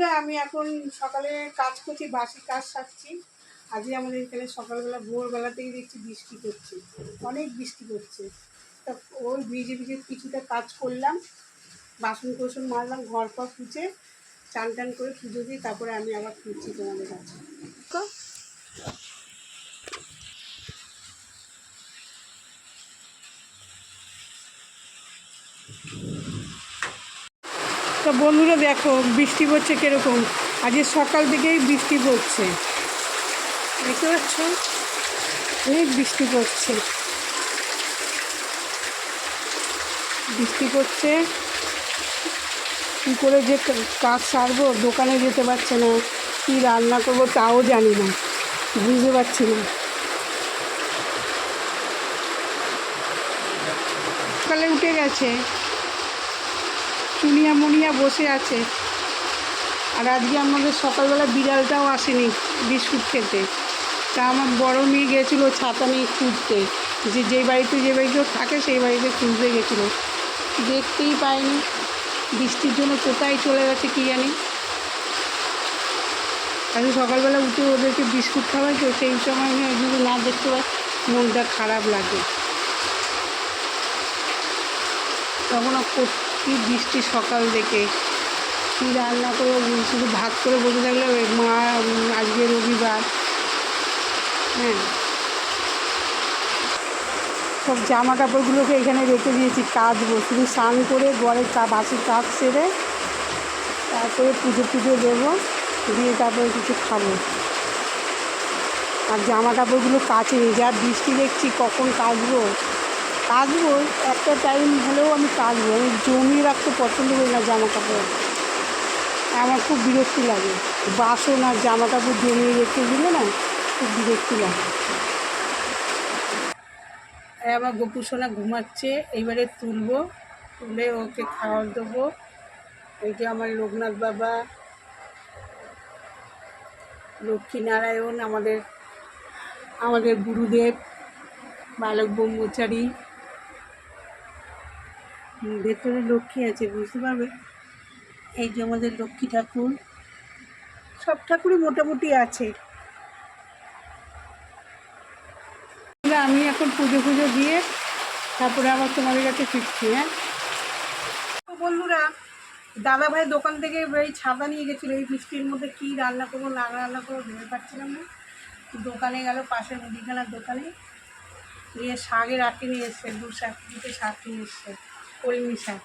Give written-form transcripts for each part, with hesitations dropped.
বন্ধুরা, আমি এখন সকালে কাজ করছি, বাসি কাজ সারছি। আজকে আমাদের এখানে সকালবেলা ভোরবেলা থেকে দেখছি বৃষ্টি করছে, অনেক বৃষ্টি করছে। তা ওই ভিজে ভিজে কিছুটা কাজ করলাম, বাসন কোসন মারলাম, ঘর পর পুছে চান টান করে পুজো দিয়ে তারপরে আমি আবার ফিরছি তোমাদের কাছে। তো বন্ধুরা দেখো বৃষ্টি পড়ছে কীরকম, আজকে সকাল থেকেই বৃষ্টি পড়ছে, দেখতে পাচ্ছ অনেক বৃষ্টি পড়ছে। বৃষ্টি পড়ছে কী করে যে কাজ সারবো, দোকানে যেতে পারছে না, কী রান্না করবো তাও জানি না, বুঝতে পারছি না। সকালে উঠে গেছে, চুনিয়া মুনিয়া বসে আছে। আর আজকে আমাদের সকালবেলা বিড়ালটাও আসেনি বিস্কুট খেতে। তা আমার বড় মেয়ে গেছিলো ছাতা নিয়ে খুঁজতে, যে বাড়িতে থাকে সেই বাড়িতে খুঁজতে গেছিলো, দেখতেই পাইনি। বৃষ্টির জন্য কোথায় চলে গেছে কী জানি। আজকে সকালবেলা উঠে ওদেরকে বিস্কুট খাওয়াই, তো সেই সময় যদি না দেখতে পাই মনটা খারাপ লাগে। তখন কি বৃষ্টি সকাল থেকে, কী রান্না করে শুধু ভাত করে বসে থাকলে মা, আজকে রবিবার। হ্যাঁ, সব জামা কাপড়গুলোকে এখানে রেখে দিয়েছি, কাচবো। শুধু স্নান করে ঘরের বাসির কাজ সেরে তারপরে পুজো দেবো, দিয়ে তারপরে কিছু খাবো। আর জামা কাপড়গুলো কাচিনি, যা বৃষ্টি দেখছি কখন কাচবো। একটা টাইম হলেও আমি কাচবো। আমি জমিয়ে রাখতে পছন্দ করি না জামা কাপড়, আমার খুব বিরক্তি লাগে। বাসন আর জামা কাপড় জমিয়ে রেখে দিলে না খুব বিরক্তি লাগে। আমার গোপু সোনা ঘুমাচ্ছে, এইবারে তুলে ওকে খাওয়ার দেবো। এই যে আমার লোকনাথ বাবা, লক্ষ্মীনারায়ণ, আমাদের গুরুদেব বালক ব্রহ্মচারী, ভেতরে লক্ষ্মী আছে, বুঝতে পারবে। এই যে আমাদের লক্ষ্মী ঠাকুর, সব ঠাকুরই মোটামুটি আছে। আমি এখন পুজো দিয়ে তারপরে আবার তোমাদের কাছে ফিরছি। হ্যাঁ বন্ধুরা, দাদা ভাই দোকান থেকে এই ছাতা নিয়ে গেছিলো, এই বৃষ্টির মধ্যে কী রান্না করবো না রান্না করবো ভেবে পাচ্ছিলাম না। দোকানে গেল, পাশের মুদিখানার দোকানে, নিয়ে শাকের আঁটি নিয়ে এসছে, দুটো শাক নিয়ে এসছে, কলমি শাক,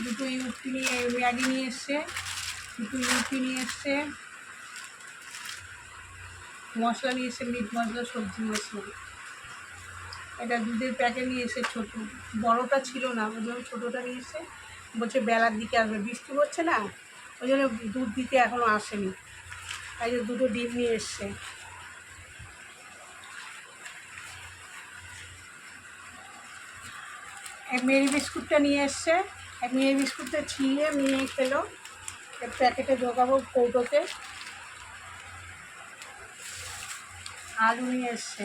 দুটো ইউপি নিয়ে ম্যাগি নিয়ে এসছে, দুটো ইউপি নিয়ে এসছে, মশলা নিয়ে এসছে, মিট মশলা, সবজি মশলা। এটা দুধের প্যাকেট নিয়ে এসে ছোটো, বড়োটা ছিল না, ওই জন্য ছোটোটা নিয়ে এসে বলছে বেলার দিকে আসবে, বৃষ্টি হচ্ছে না, ওই জন্য দুধ দিতে এখনও আসেনি। তাই যে দুটো ডিম নিয়ে এসছে। এক মেরি বিস্কুটটা নিয়ে এসছে, এক মেরি বিস্কুটটা ছিঁড়ে নিয়ে খেলো, এক প্যাকেটে ঢোকাবো কৌটোতে। আলু নিয়ে এসছে।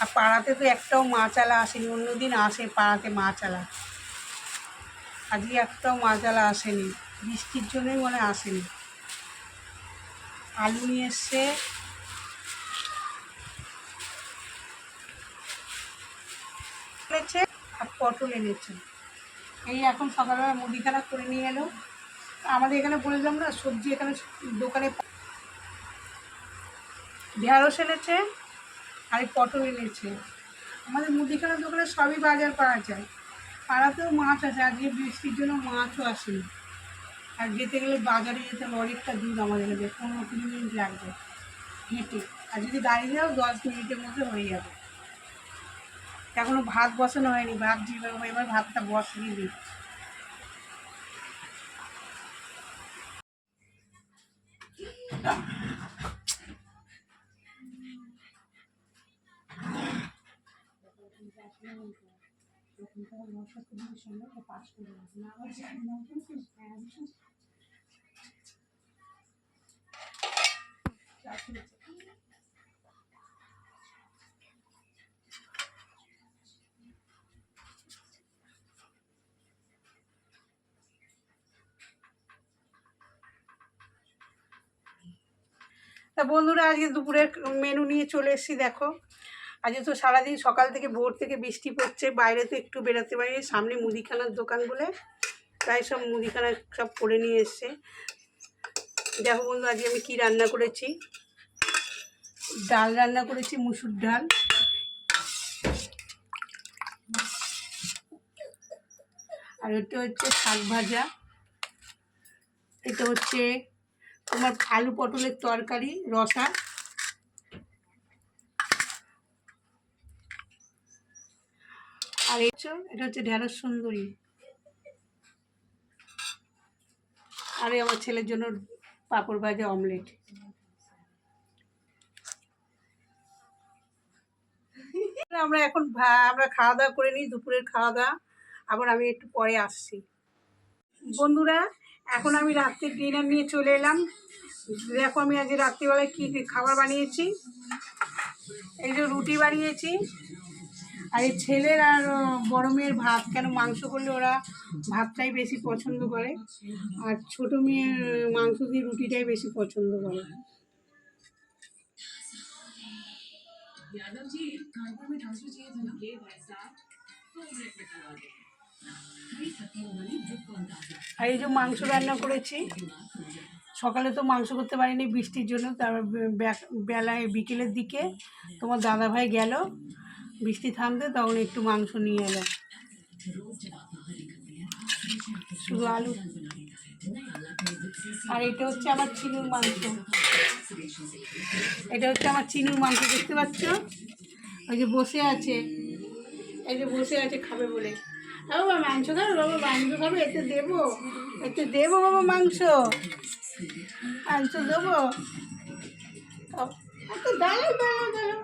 আর পাড়াতে তো একটাও মাছালা আসেনি, অন্যদিন আসে পাড়াতে মাছালা, আজকে একটাও মাছালা আসেনি, বৃষ্টির জন্যই মনে আসেনি। আলু নিয়ে এসছে, আর পটল এনেছে। এই এখন সকালবেলা মুদিখানা করে নিয়ে এলো। আমাদের এখানে বললাম না সবজি এখানে দোকানে ঢেঁড়স এনেছে আর পটল এনেছে। আমাদের মুদিখানার দোকানে সবই বাজার পাওয়া যায়, পাড়াতেও মাছ আছে, আজকে বৃষ্টির জন্য মাছও আসেনি। আর যেতে গেলে বাজারে যেতে হবে অনেকটা দূর, আমাদের কাছে 15-20 মিনিট লাগবে হেঁটে, আর যদি গাড়ি যাও 10 মিনিটের মধ্যে হয়ে যাবে। এখনও ভাত বসানো হয়নি, ভাত যেভাবে এবার ভাতটা বসিয়ে দিই। তা বন্ধুরা আজকে দুপুরের মেনু নিয়ে চলে এসেছি। দেখো আজকে তো সারাদিন সকাল থেকে ভোর থেকে বৃষ্টি পড়ছে, বাইরে তো একটু বেরোতে পারি, সামনে মুদিখানার দোকান বলে তাই সব মুদিখানা সব করে নিয়ে এসছে। দেখো বন্ধু আজকে আমি কি রান্না করেছি। ডাল রান্না করেছি, মুসুর ডাল, আর এটা হচ্ছে শাক ভাজা, এটা হচ্ছে তোমার আলু পটলের তরকারি রসা, আর এটা হচ্ছে ঢেঁড়স সুন্দরী, আর আমার ছেলের জন্য পাঁপড় ভাজা অমলেট। আমরা এখন আমরা খাওয়া দাওয়া করে নিই, দুপুরের খাওয়া দাওয়া, আবার আমি একটু পরে আসছি। বন্ধুরা এখন আমি রাত্রের ডিনার নিয়ে চলে এলাম। দেখো আমি আজকে রাত্রিবেলায় কী খাবার বানিয়েছি। এই যে রুটি বানিয়েছি, আর এই ছেলের আর বড় মেয়ের ভাত, কেন মাংস করলে ওরা ভাতটাই বেশি পছন্দ করে, আর ছোটো মেয়ের মাংস দিয়ে রুটিটাই বেশি পছন্দ করে। আর এই যে মাংস রান্না করেছি, সকালে তো মাংস করতে পারিনি বৃষ্টির জন্য, তারপর বেলায় বিকেলের দিকে তোমার দাদাভাই গেল বৃষ্টি থামতে, তখন একটু মাংস নিয়ে এলো, শুধু আলু। আর এটা হচ্ছে আমার চিনুর মাংস, এটা হচ্ছে আমার চিনুর মাংস, দেখতে পাচ্ছ ওই যে বসে আছে, এই যে বসে আছে খাবে বলে। বাবা মাংস খাবে, বাবা মাংস খাবে, এতে দেবো, এতে দেবো বাবা মাংস, মাংস দেবো, দাঁড়াও দাঁড়াও দাঁড়াও,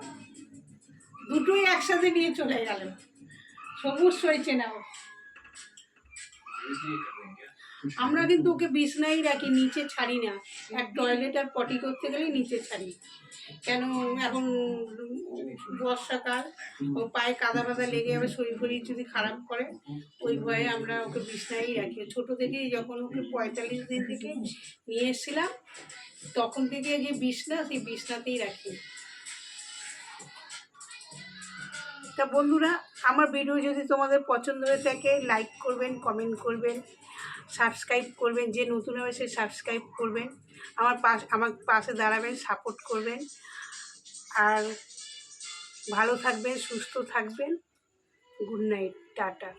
দুটোই একসাথে নিয়ে চলে গেল, সবুজ সইছে না। আমরা কিন্তু ওকে বিছনায় রাখি, নিচে ছাড়ি না, এক টয়লেট আর পটি করতে গেলে নিচে ছাড়ি, কেন এখন বর্ষাকাল, ও পায়ে কাদা ফাদা লেগে যাবে, শরীর ফরীর যদি খারাপ করে, ওই ভয়ে আমরা ওকে বিছনায়ই রাখি। ছোটো থেকেই যখন ওকে 45 দিন থেকে নিয়ে এসেছিলাম, তখন থেকে যে বিছনা, সেই বিছনাতেই রাখি। তা বন্ধুরা আমার ভিডিও যদি তোমাদের পছন্দ হয়ে থাকে, লাইক করবেন, কমেন্ট করবেন, সাবস্ক্রাইব করবেন, যে নতুন হবে সে সাবস্ক্রাইব করবেন, আমার পাশে দাঁড়াবেন, সাপোর্ট করবেন, আর ভালো থাকবেন, সুস্থ থাকবেন। Good night, tata.